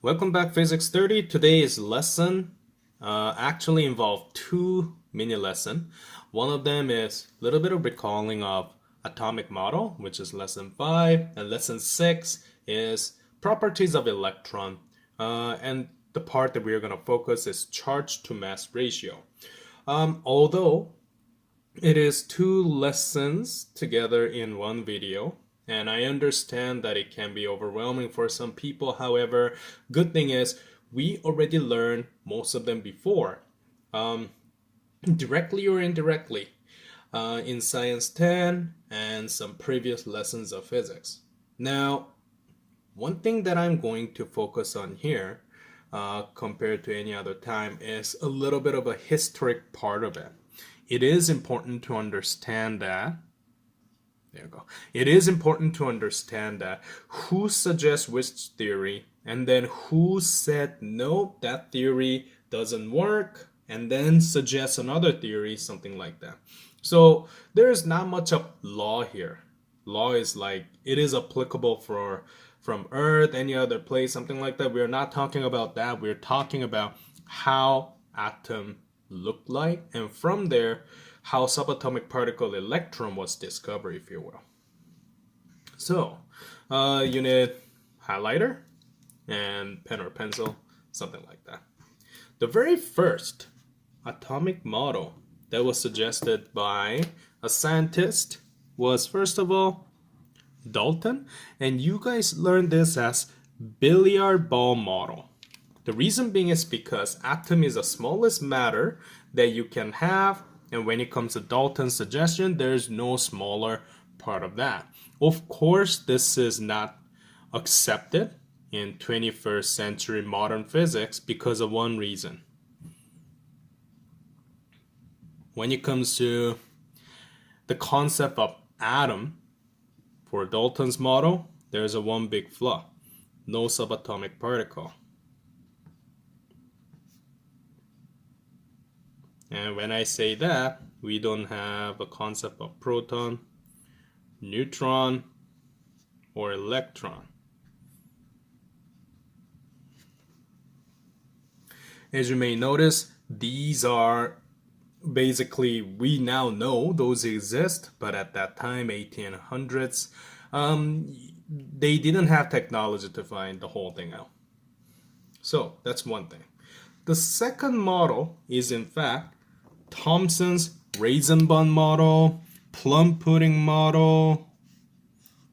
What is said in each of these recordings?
Welcome back, Physics 30. Today's lesson actually involved two mini lessons. One of them is a little bit of recalling of atomic model, which is lesson 5, and lesson 6 is properties of electron. And the part that we're going to focus is charge to mass ratio. Although it is two lessons together in one video, and I understand that it can be overwhelming for some people. However, good thing is we already learned most of them before, directly or indirectly, in Science 10 and some previous lessons of physics. Now, one thing that I'm going to focus on here, compared to any other time, is a little bit of a historic part of it. It is important to understand that. There you go. It is important to understand that who suggests which theory, and then who said no, that theory doesn't work, and then suggests another theory, something like that. So there's not much of law here. Law is like it is applicable for from Earth, any other place, something like that. We're not talking about that. We're talking about how atom looked like, and from there how subatomic particle electron was discovered, if you will. So you need highlighter and pen or pencil, something like that. The very first atomic model that was suggested by a scientist was, first of all, Dalton, and you guys learned this as billiard ball model. The reason being is because atom is the smallest matter that you can have, and when it comes to Dalton's suggestion, there's no smaller part of that. Of course, this is not accepted in 21st century modern physics because of one reason. When it comes to the concept of atom for Dalton's model, there's a one big flaw: no subatomic particle. And when I say that, we don't have a concept of proton, neutron, or electron. As you may notice, these are basically, we now know those exist, but at that time, 1800s, they didn't have technology to find the whole thing out. So that's one thing. The second model is in fact Thompson's raisin bun model, plum pudding model,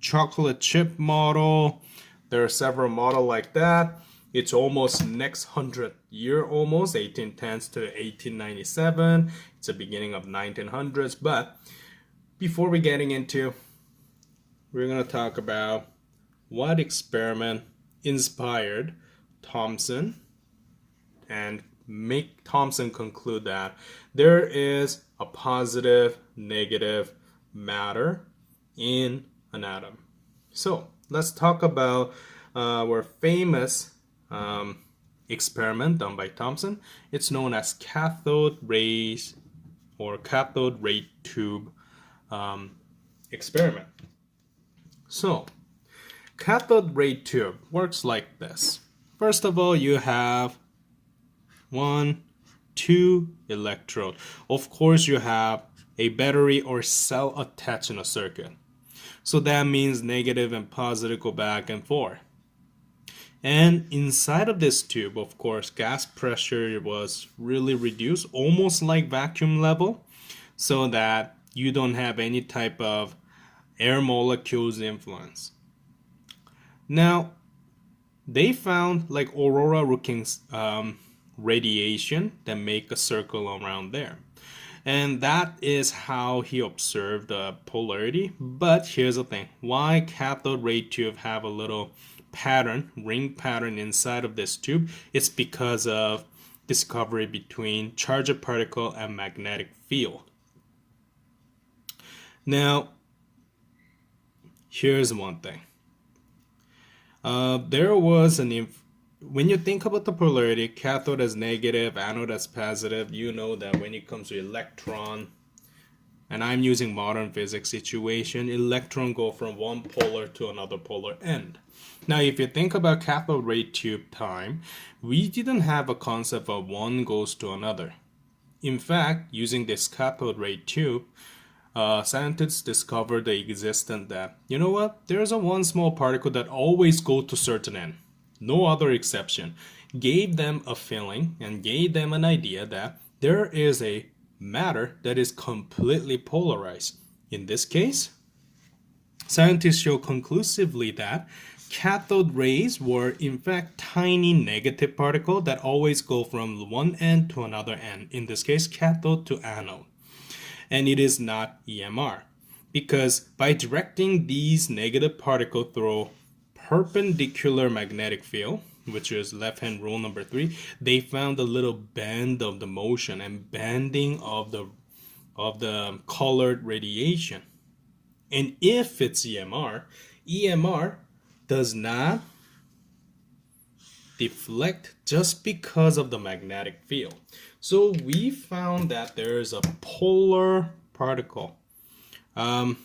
chocolate chip model. There are several models like that. It's almost next 100 year, almost 1810s to 1897. It's the beginning of 1900s. But before we getting into, we're going to talk about what experiment inspired Thomson and make Thomson conclude that there is a positive, negative matter in an atom. So let's talk about our famous experiment done by Thomson. It's known as cathode rays or cathode ray tube experiment. So cathode ray tube works like this. First of all, you have 1, 2 electrode. Of course, you have a battery or cell attached in a circuit. So that means negative and positive go back and forth. And inside of this tube, of course, gas pressure was really reduced, almost like vacuum level, so that you don't have any type of air molecules influence. Now, they found like aurora looking radiation that make a circle around there, and that is how he observed the polarity. But here's the thing: why cathode ray tube have a little pattern, ring pattern inside of this tube? It's because of discovery between charged particle and magnetic field. Now, here's one thing. There was when you think about the polarity, cathode as negative, anode as positive, you know that when it comes to electron, and I'm using modern physics situation, electron go from one polar to another polar end. Now, if you think about cathode ray tube time, we didn't have a concept of one goes to another. In fact, using this cathode ray tube, scientists discovered the existence that, you know what, there's a one small particle that always go to certain end. No other exception. Gave them a feeling and gave them an idea that there is a matter that is completely polarized. In this case, scientists show conclusively that cathode rays were in fact tiny negative particles that always go from one end to another end. In this case, cathode to anode. And it is not EMR, because by directing these negative particles through perpendicular magnetic field, which is left hand rule number 3, they found a little bend of the motion and bending of the colored radiation. And if it's EMR does not deflect just because of the magnetic field. So we found that there is a polar particle. To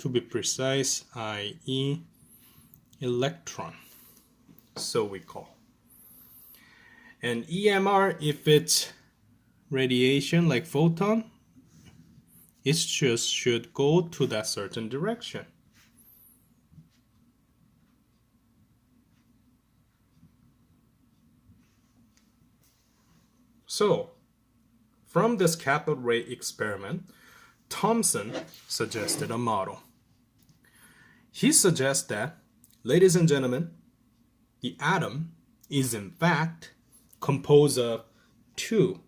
be precise, i.e. electron, so we call. And EMR, if it's radiation like photon, it just should go to that certain direction. So, from this cathode ray experiment, Thompson suggested a model. He suggests that, ladies and gentlemen, the atom is in fact composed of two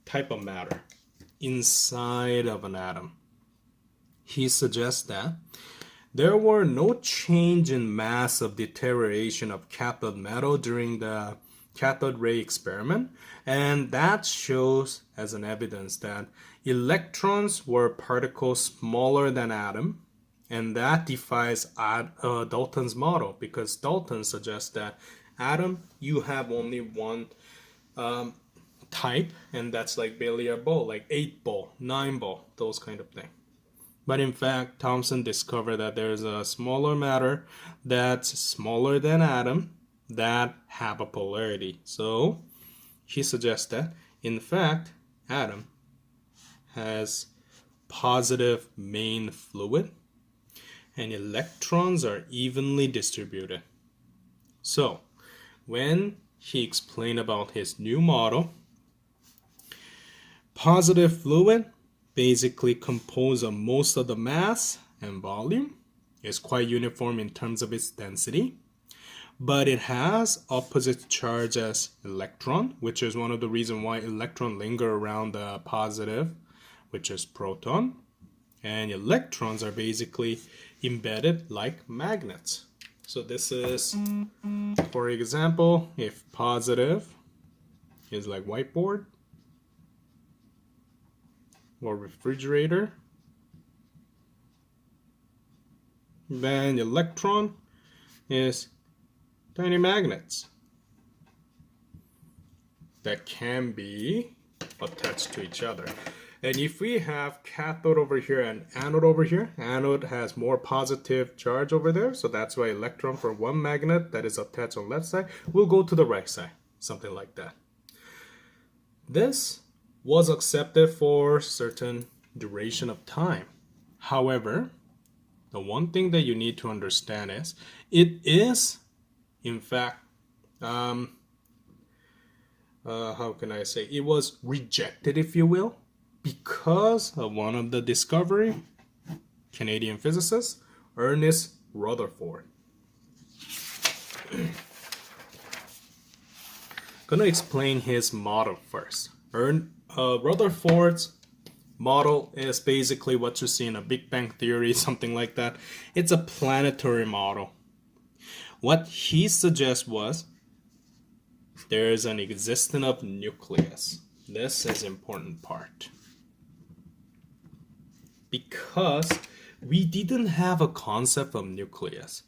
type of matter inside of an atom. He suggests that there were no change in mass of deterioration of cathode metal during the cathode ray experiment, and that shows as an evidence that electrons were particles smaller than atom, and that defies Dalton's model, because Dalton suggests that atom, you have only one type, and that's like billiard ball, like 8 ball, 9 ball, those kind of thing. But in fact, Thompson discovered that there's a smaller matter that's smaller than atom that have a polarity. So he suggests that, in fact, atom has positive main fluid and electrons are evenly distributed. So when he explained about his new model, positive fluid basically compose of most of the mass and volume, is quite uniform in terms of its density, but it has opposite charge as electron, which is one of the reasons why electron linger around the positive, which is proton, and electrons are basically embedded like magnets. So this is, for example, if positive is like whiteboard or refrigerator, then electron is tiny magnets that can be attached to each other. And if we have cathode over here and anode over here, anode has more positive charge over there, so that's why electron for one magnet that is attached on left side will go to the right side, something like that. This was accepted for certain duration of time. However, the one thing that you need to understand is it is, in fact, how can I say, it was rejected, if you will, because of one of the discovery, Canadian physicist Ernest Rutherford. Gonna explain his model first. Rutherford's model is basically what you see in a Big Bang Theory, something like that. It's a planetary model. What he suggests was there is an existence of nucleus. This is important part. Because we didn't have a concept of nucleus.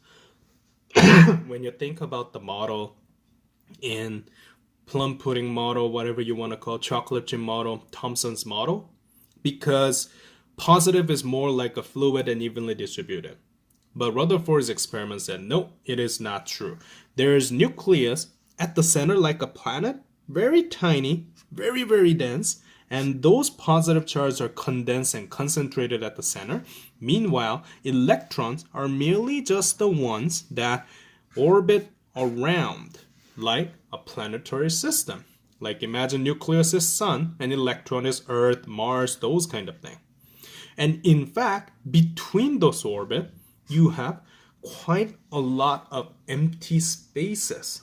When you think about the model in plum pudding model, whatever you want to call chocolate chip model, Thompson's model, because positive is more like a fluid and evenly distributed. But Rutherford's experiment said, no, it is not true. There is nucleus at the center like a planet, very tiny, very, very dense, and those positive charges are condensed and concentrated at the center. Meanwhile, electrons are merely just the ones that orbit around, like a planetary system. Like imagine nucleus is sun and electron is Earth, Mars, those kind of thing. And in fact, between those orbits, you have quite a lot of empty spaces.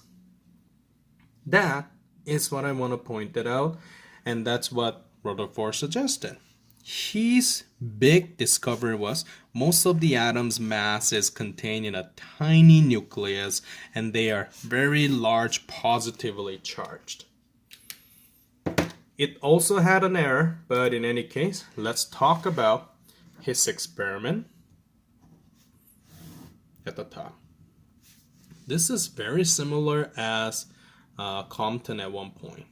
That is what I want to point it out, and that's what Rutherford suggested. His big discovery was most of the atom's mass is contained in a tiny nucleus, and they are very large, positively charged. It also had an error, but in any case, let's talk about his experiment at the top. This is very similar as Compton at one point.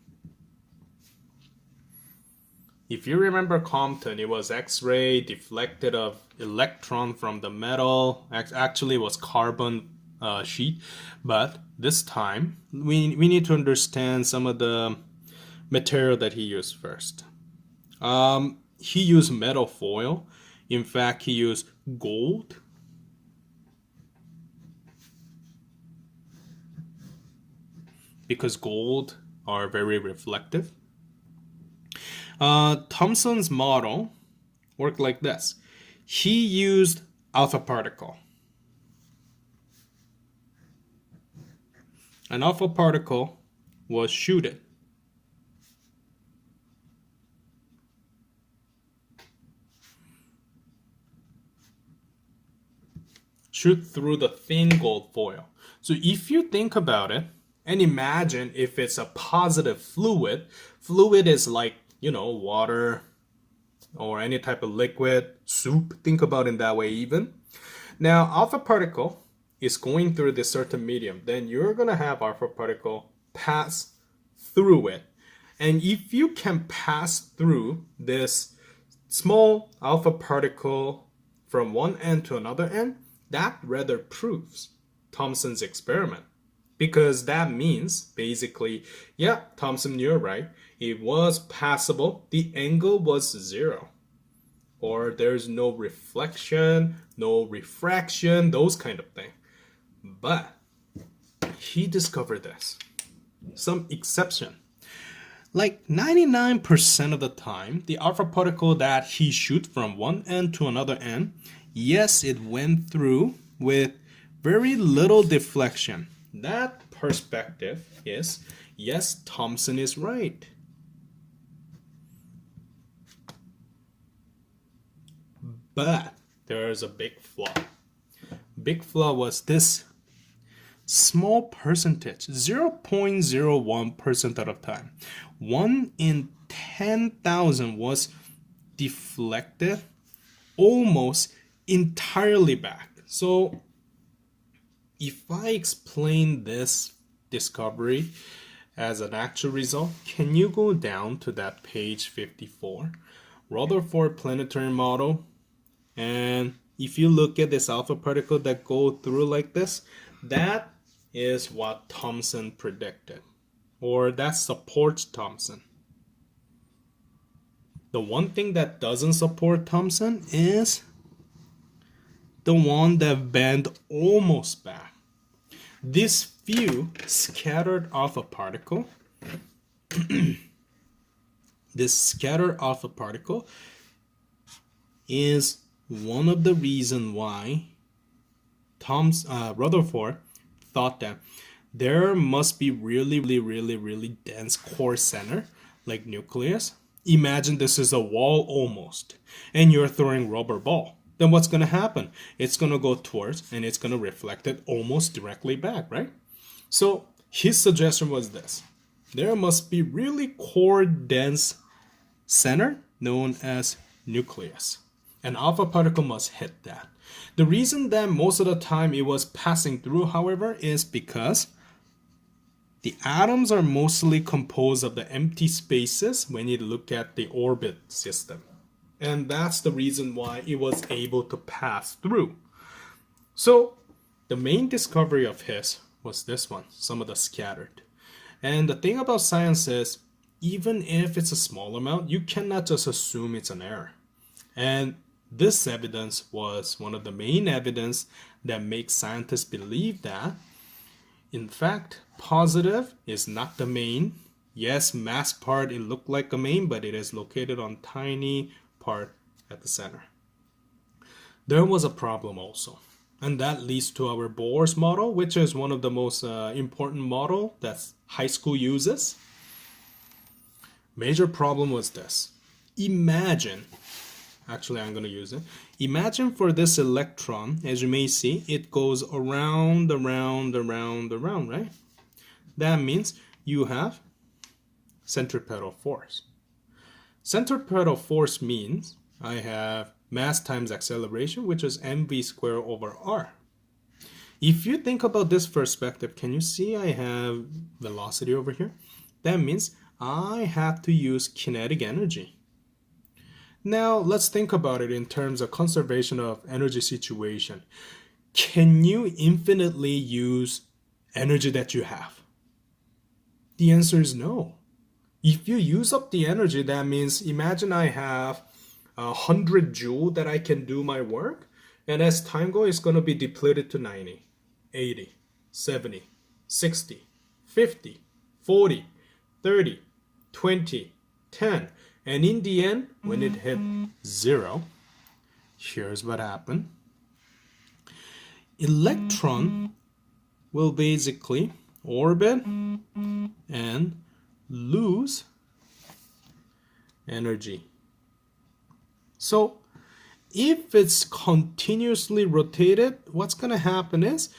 If you remember Compton, it was X-ray deflected of electron from the metal. Actually, it was carbon sheet, but this time we need to understand some of the material that he used first. He used metal foil. In fact, he used gold. Because gold are very reflective. Thompson's model worked like this. He used alpha particle. An alpha particle was shooted. Shoot through the thin gold foil. So if you think about it, and imagine if it's a positive fluid. Fluid is like, water or any type of liquid, soup. Think about it that way even. Now, alpha particle is going through this certain medium. Then you're going to have alpha particle pass through it. And if you can pass through this small alpha particle from one end to another end, that rather proves Thomson's experiment. Because that means, basically, yeah, Thompson, you're right. It was passable. The angle was 0. Or there's no reflection, no refraction, those kind of thing. But he discovered this. Some exception. Like 99% of the time, the alpha particle that he shoots from one end to another end, yes, it went through with very little deflection. That perspective is, yes, Thompson is right. But there is a big flaw. Big flaw was this small percentage, 0.01% of time. 1 in 10,000 was deflected almost entirely back. So if I explain this discovery as an actual result, can you go down to that page 54? Rutherford planetary model. And if you look at this alpha particle that go through like this, that is what Thomson predicted. Or that supports Thomson. The one thing that doesn't support Thomson is the one that bent almost back. This few scattered alpha particle, this scattered alpha particle is one of the reasons why Rutherford thought that there must be really dense core center, like nucleus. Imagine this is a wall almost, and you're throwing rubber ball. Then what's going to happen? It's going to go towards and it's going to reflect it almost directly back, right? So his suggestion was this. There must be really core dense center known as nucleus. An alpha particle must hit that. The reason that most of the time it was passing through, however, is because the atoms are mostly composed of the empty spaces when you look at the orbit system. And that's the reason why it was able to pass through. So the main discovery of his was this one, some of the scattered. And the thing about science is, even if it's a small amount, you cannot just assume it's an error. And this evidence was one of the main evidence that makes scientists believe that, in fact, positive is not the main. Yes, mass part, it looked like a main, but it is located on tiny part at the center. There was a problem also, and that leads to our Bohr's model, which is one of the most important model that high school uses. Major problem was this. Imagine, actually I'm going to use it. Imagine for this electron, as you may see, it goes around, right? That means you have centripetal force. Centripetal force means I have mass times acceleration, which is mv squared over r. If you think about this perspective, can you see I have velocity over here? That means I have to use kinetic energy. Now let's think about it in terms of conservation of energy situation. Can you infinitely use energy that you have? The answer is no. If you use up the energy, that means imagine I have 100 joule that I can do my work, and as time goes, it's going to be depleted to 90, 80, 70, 60, 50, 40, 30, 20, 10. And in the end, when it hit 0, here's what happened. Electron will basically orbit and lose energy. So if it's continuously rotated, what's going to happen is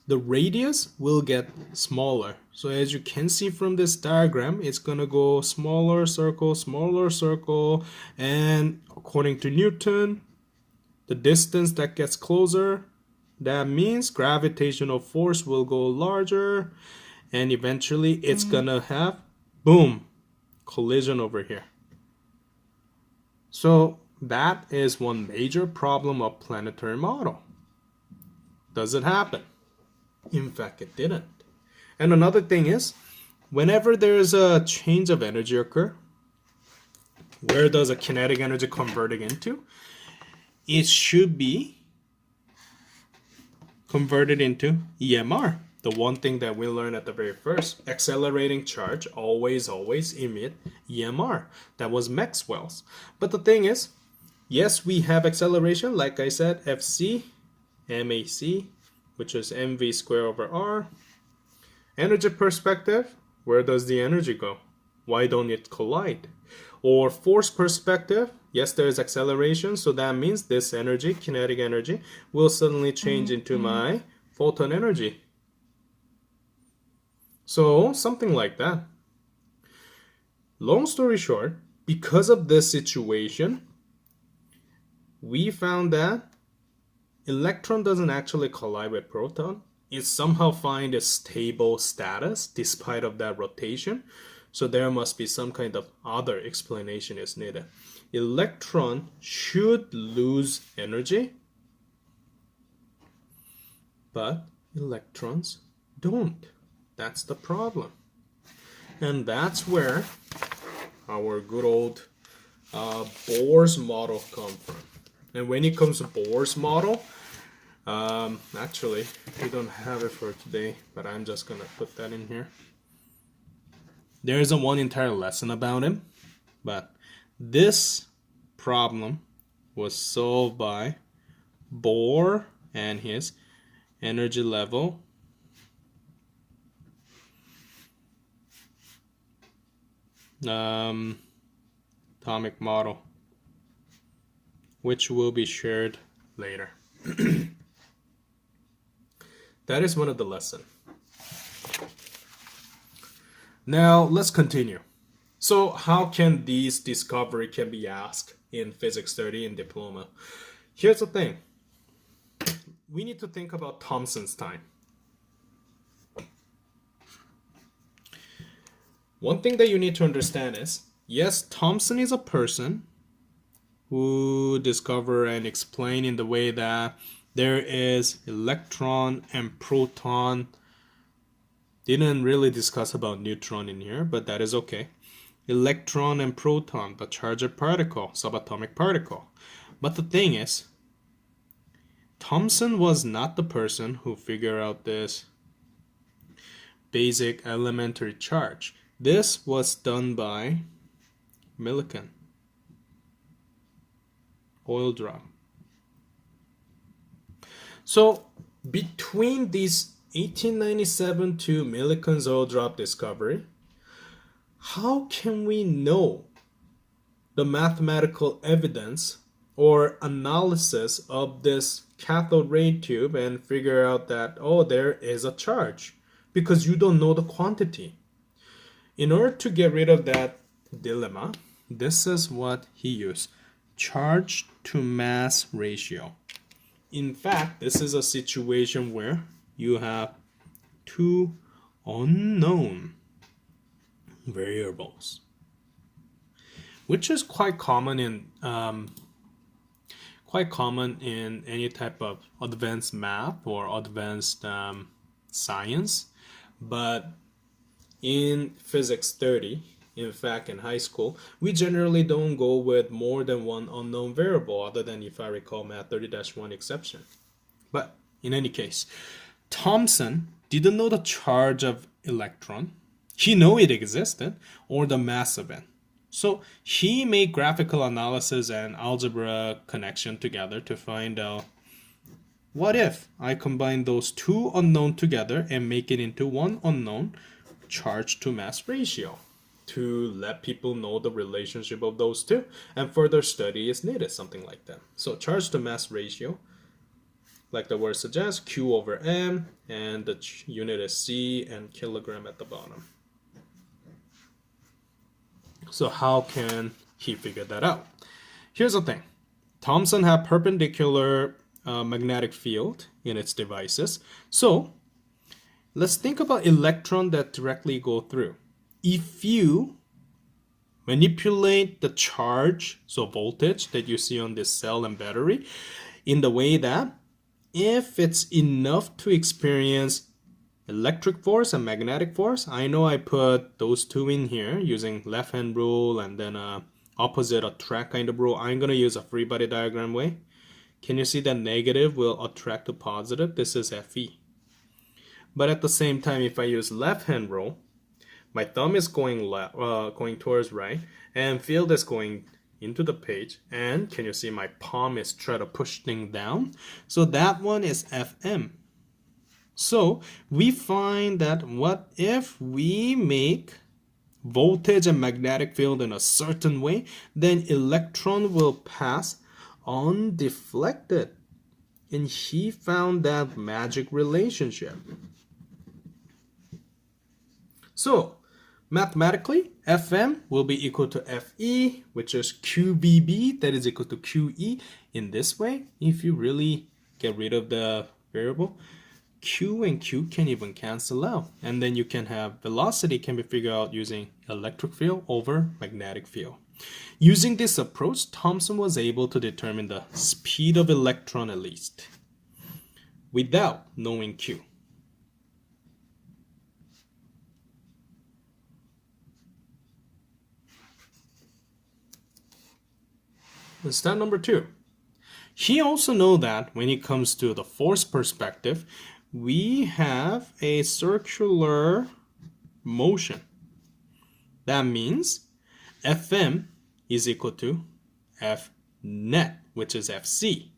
the radius will get smaller. So as you can see from this diagram, it's going to go smaller circle, and according to Newton, the distance that gets closer, that means gravitational force will go larger, and eventually it's going to have, boom, collision over here. So that is one major problem of planetary model. Does it happen? In fact, it didn't. And another thing is, whenever there is a change of energy occur, where does a kinetic energy converting into? It should be converted into EMR. The one thing that we learned at the very first, accelerating charge always emit EMR. That was Maxwell's. But the thing is, yes, we have acceleration, like I said, FC, MAC, which is mv squared over r. Energy perspective, where does the energy go? Why don't it collide? Or force perspective, yes, there is acceleration, so that means this energy, kinetic energy, will suddenly change into my photon energy. So something like that. Long story short, because of this situation, we found that electron doesn't actually collide with proton. It somehow finds a stable status despite of that rotation. So there must be some kind of other explanation is needed. Electron should lose energy, but electrons don't. That's the problem. And that's where our good old Bohr's model comes from. And when it comes to Bohr's model, actually, we don't have it for today, but I'm just going to put that in here. There is a one entire lesson about him, but this problem was solved by Bohr and his energy level atomic model, which will be shared later. That is one of the lessons. Now let's continue. So how can these discovery can be asked in physics 30 in diploma? Here's the thing. We need to think about Thompson's time. One thing that you need to understand is, yes, Thompson is a person who discover and explain in the way that there is electron and proton. Didn't really discuss about neutron in here, but that is okay. Electron and proton, the charged particle, subatomic particle. But the thing is, Thomson was not the person who figured out this basic elementary charge. This was done by Millikan. Oil drop. So between these 1897 to Millikan's oil drop discovery, how can we know the mathematical evidence or analysis of this cathode ray tube and figure out that, oh, there is a charge? Because you don't know the quantity. In order to get rid of that dilemma, this is what he used: charge to mass ratio. In fact, this is a situation where you have two unknown variables, which is quite common in any type of advanced math or advanced science. But in physics 30, in fact, in high school, we generally don't go with more than one unknown variable, other than, if I recall, Math 30-1 exception. But in any case, Thomson didn't know the charge of electron. He knew it existed, or the mass of it. So he made graphical analysis and algebra connection together to find out, what if I combine those two unknown together and make it into one unknown, charge to mass ratio, to let people know the relationship of those two, and further study is needed, something like that. So charge to mass ratio, like the word suggests, Q over M, and the unit is C and kilogram at the bottom. So how can he figure that out? Here's the thing. Thomson had perpendicular magnetic field in its devices. So let's think about electrons that directly go through. If you manipulate the charge, so voltage that you see on this cell and battery, in the way that if it's enough to experience electric force and magnetic force, I know I put those two in here using left hand rule and then opposite attract kind of rule. I'm going to use a free body diagram way. Can you see that negative will attract to positive? This is Fe. But at the same time, if I use left hand rule, my thumb is going towards right, and field is going into the page, and can you see my palm is trying to push things down? So that one is Fm. So we find that what if we make voltage and magnetic field in a certain way, then electron will pass undeflected. And he found that magic relationship. So mathematically, Fm will be equal to Fe, which is QVB, that is equal to QE. In this way, if you really get rid of the variable, Q and Q can even cancel out. And then you can have velocity can be figured out using electric field over magnetic field. Using this approach, Thomson was able to determine the speed of electron at least, without knowing Q. Step number 2. He also knows that when it comes to the force perspective, we have a circular motion. That means Fm is equal to F net, which is Fc.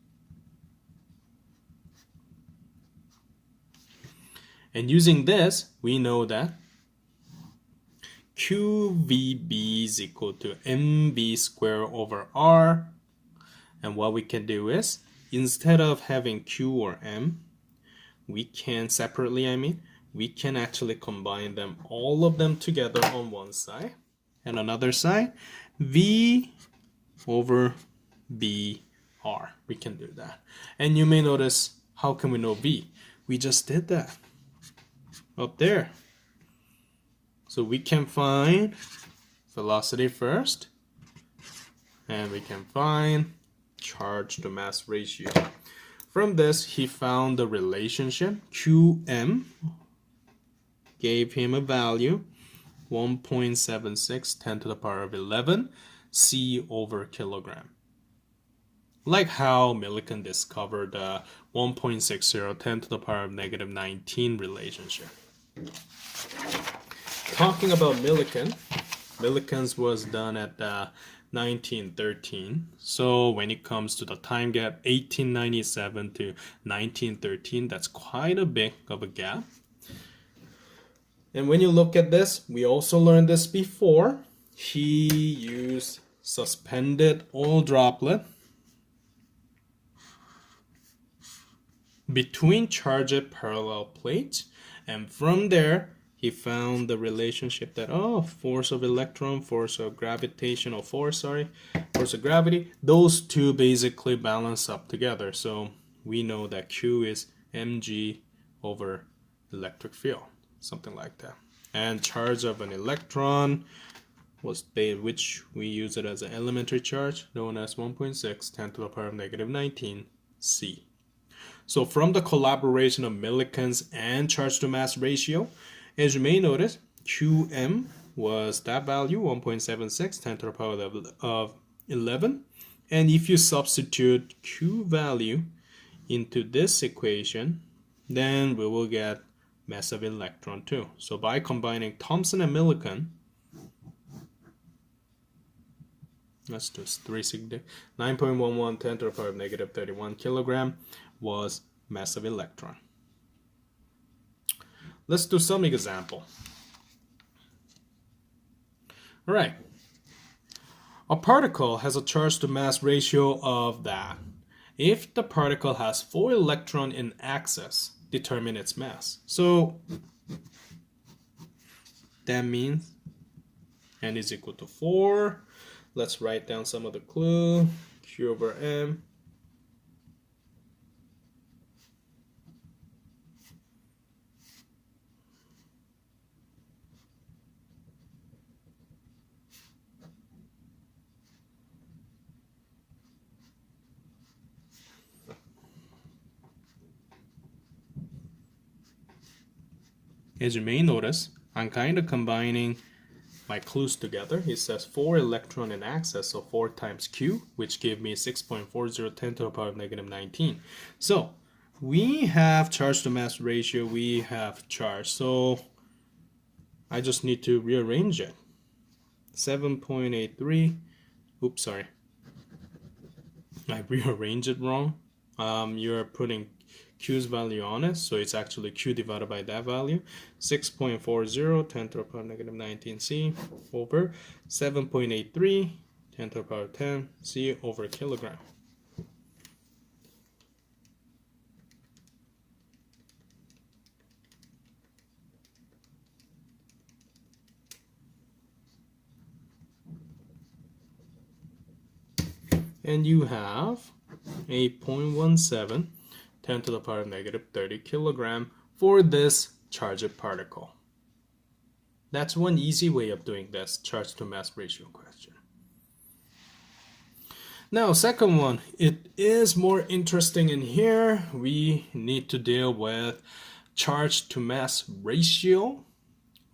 And using this, we know that QVB is equal to mv squared over r. And what we can do is, instead of having Q or M, we can separately, we can actually combine them, all of them together on one side. And another side, V over BR. We can do that. And you may notice, how can we know V? We just did that up there. So we can find velocity first, and we can find charge to mass ratio. From this, he found the relationship Qm gave him a value 1.76 10 to the power of 11 C over kilogram. Like how Millikan discovered the 1.60 10 to the power of negative 19 relationship. Talking about Millikan's was done at 1913. So when it comes to the time gap 1897 to 1913, that's quite a bit of a gap. And when you look at this, we also learned this before. He used suspended oil droplet between charged parallel plates, and from there he found the relationship that force of electron, force of gravitational force, force of gravity, those two basically balance up together. So we know that Q is mg over electric field, something like that. And charge of an electron was which we use it as an elementary charge, known as 1.6 10 to the power of negative 19 C. So from the collaboration of Millikan's and charge to mass ratio, as you may notice, Qm was that value, 1.76 10 to the power of 11. And if you substitute Q value into this equation, then we will get mass of electron too. So by combining Thompson and Millikan, let's do 9.11 10 to the power of negative 31 kilogram was mass of electron. Let's do some example. All right. A particle has a charge to mass ratio of that. If the particle has 4 electrons in excess, determine its mass. So that means n is equal to 4. Let's write down some of the clue. Q over m. As you may notice, I'm kind of combining my clues together. It says 4 electron in excess, so 4 times Q, which gave me 6.40 10 to the power of negative 19. So we have charge to mass ratio, we have charge. So I just need to rearrange it. 7.83. Oops, sorry. I rearranged it wrong. You're putting Q's value on it, so it's actually Q divided by that value, 6.40 10 to the power of negative 19 C over 7.83 10 to the power of 10 C over kilogram. And you have 8.17 10 to the power of negative 30 kilogram for this charged particle. That's one easy way of doing this charge to mass ratio question. Now, second one, it is more interesting in here. We need to deal with charge to mass ratio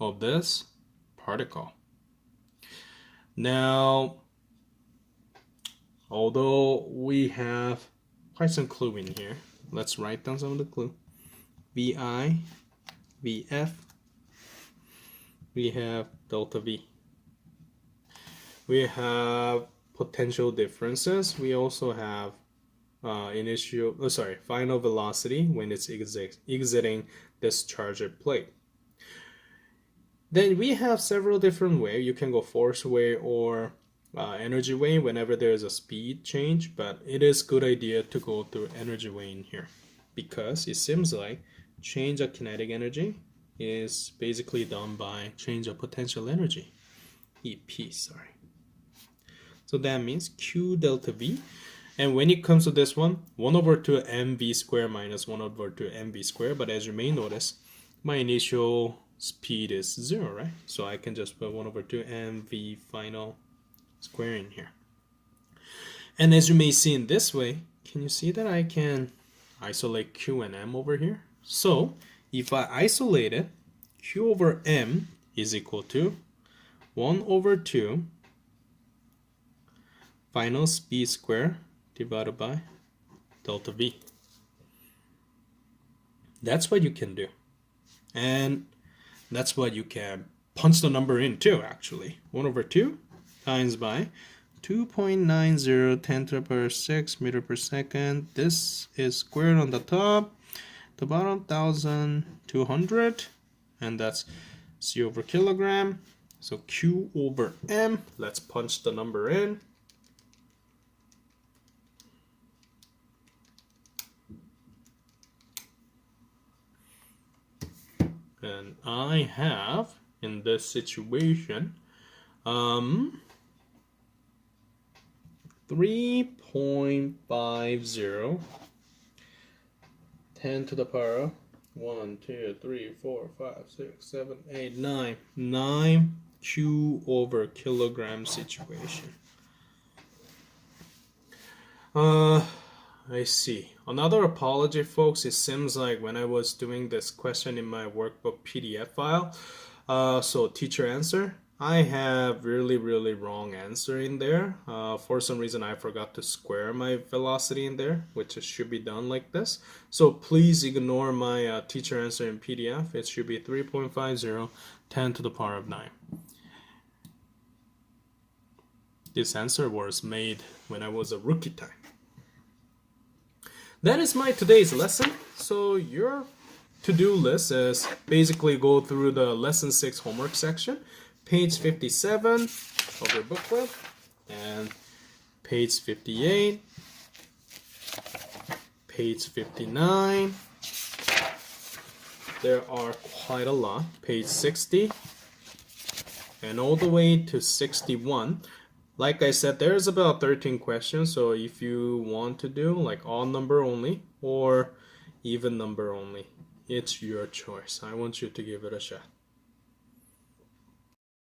of this particle. Now, although we have quite some clue in here, let's write down some of the clue. Vi, Vf, we have delta V. We have potential differences. We also have final velocity when it's exiting this charged plate. Then we have several different ways. You can go force way or energy way whenever there is a speed change, but it is a good idea to go through energy way in here because it seems like change of kinetic energy is basically done by change of potential energy, EP, sorry. So that means Q delta V, and when it comes to this one, 1 over 2 mv squared minus 1 over 2 mv squared, but as you may notice, my initial speed is 0, right? So I can just put 1 over 2 mv final square in here. And as you may see in this way, can you see that I can isolate q and m over here? So if I isolate it, q over m is equal to 1 over 2 final speed square divided by delta v. That's what you can do. And that's what you can punch the number in too, actually. 1 over 2 times by 2.90 10 to the power 6 meter per second. This is squared on the top. The bottom 1,200. And that's C over kilogram. So Q over M. Let's punch the number in. And I have, in this situation, 3.50 10 to the power 1, 2, 3, 4, 5, 6, 7, 8, 9. 9 Q over kilogram situation. I see. Another apology, folks. It seems like when I was doing this question in my workbook PDF file, so teacher answer, I have really wrong answer in there. For some reason, I forgot to square my velocity in there, which should be done like this. So please ignore my teacher answer in PDF. It should be 3.50 10 to the power of 9. This answer was made when I was a rookie time. That is my today's lesson. So your to-do list is basically go through the lesson 6 homework section, page 57 of your booklet, and page 58, page 59. There are quite a lot. Page 60 and all the way to 61. Like I said, there's about 13 questions, so if you want to do like odd number only or even number only, it's your choice. I want you to give it a shot.